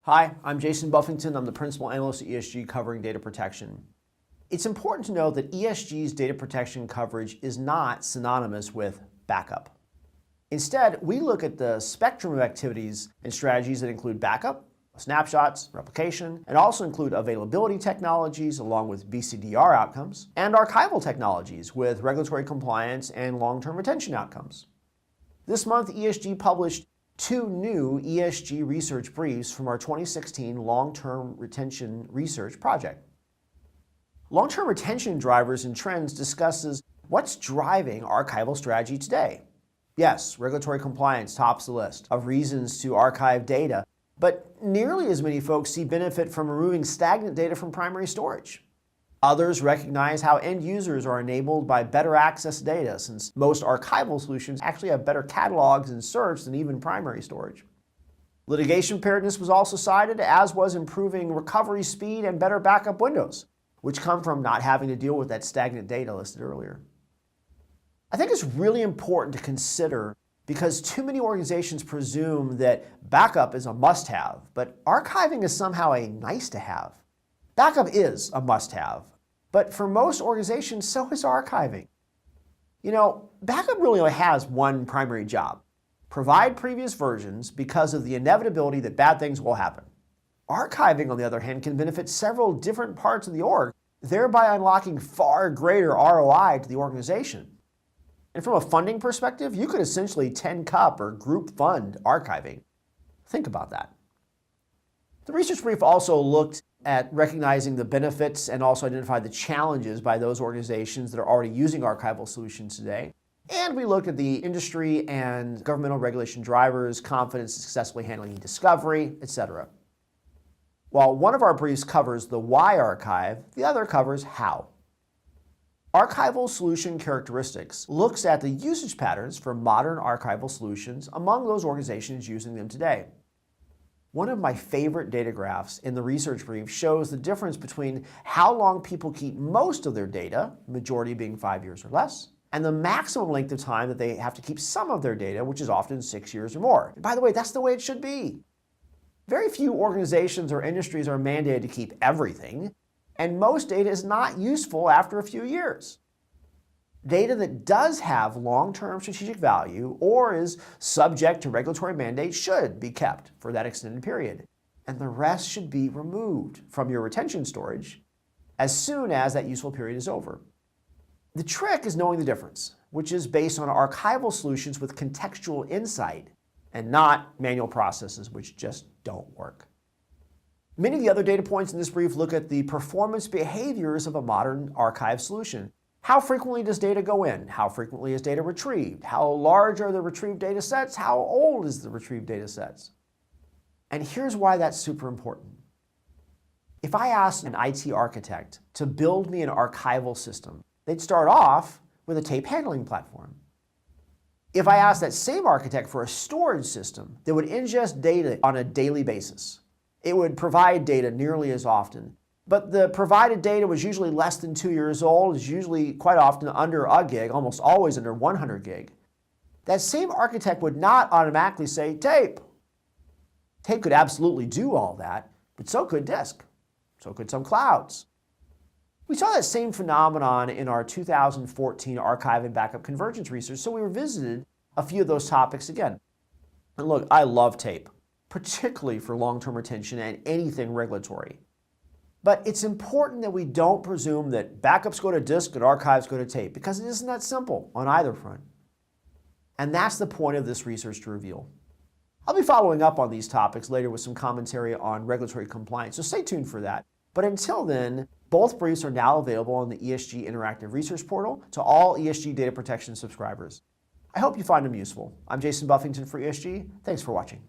Hi, I'm Jason Buffington. I'm the Principal Analyst at ESG covering data protection. It's important to note that ESG's data protection coverage is not synonymous with backup. Instead, we look at the spectrum of activities and strategies that include backup, snapshots, replication, and also include availability technologies along with BCDR outcomes, and archival technologies with regulatory compliance and long-term retention outcomes. This month, ESG published 2 new ESG research briefs from our 2016 Long-Term Retention Research Project. Long-term retention drivers and trends discusses what's driving archival strategy today. Yes, regulatory compliance tops the list of reasons to archive data, but nearly as many folks see benefit from removing stagnant data from primary storage. Others recognize how end users are enabled by better access to data, since most archival solutions actually have better catalogs and search than even primary storage. Litigation preparedness was also cited, as was improving recovery speed and better backup windows, which come from not having to deal with that stagnant data listed earlier. I think it's really important to consider because too many organizations presume that backup is a must-have, but archiving is somehow a nice-to-have. Backup is a must-have, but for most organizations, so is archiving. Backup really only has one primary job: provide previous versions because of the inevitability that bad things will happen. Archiving, on the other hand, can benefit several different parts of the org, thereby unlocking far greater ROI to the organization. And from a funding perspective, you could essentially 10-cup or group fund archiving. Think about that. The research brief also looked at recognizing the benefits and also identified the challenges by those organizations that are already using archival solutions today. And we looked at the industry and governmental regulation drivers, confidence in successfully handling discovery, etc. While one of our briefs covers the why archive, the other covers how. Archival solution characteristics looks at the usage patterns for modern archival solutions among those organizations using them today. One of my favorite data graphs in the research brief shows the difference between how long people keep most of their data, majority being 5 years or less, and the maximum length of time that they have to keep some of their data, which is often 6 years or more. And by the way, that's the way it should be. Very few organizations or industries are mandated to keep everything, and most data is not useful after a few years. Data that does have long-term strategic value or is subject to regulatory mandates should be kept for that extended period, and the rest should be removed from your retention storage as soon as that useful period is over. The trick is knowing the difference, which is based on archival solutions with contextual insight and not manual processes which just don't work. Many of the other data points in this brief look at the performance behaviors of a modern archive solution. How frequently does data go in? How frequently is data retrieved? How large are the retrieved data sets? How old is the retrieved data sets? And here's why that's super important. If I asked an IT architect to build me an archival system, they'd start off with a tape handling platform. If I asked that same architect for a storage system that would ingest data on a daily basis, it would provide data nearly as often. But the provided data was usually less than 2 years old, is usually quite often under a gig, almost always under 100 gig. That same architect would not automatically say tape. Tape could absolutely do all that, but so could disk. So could some clouds. We saw that same phenomenon in our 2014 archive and backup convergence research, so we revisited a few of those topics again. And look, I love tape, particularly for long-term retention and anything regulatory. But it's important that we don't presume that backups go to disk and archives go to tape, because it isn't that simple on either front. And that's the point of this research to reveal. I'll be following up on these topics later with some commentary on regulatory compliance, so stay tuned for that. But until then, both briefs are now available on the ESG Interactive Research Portal to all ESG data protection subscribers. I hope you find them useful. I'm Jason Buffington for ESG. Thanks for watching.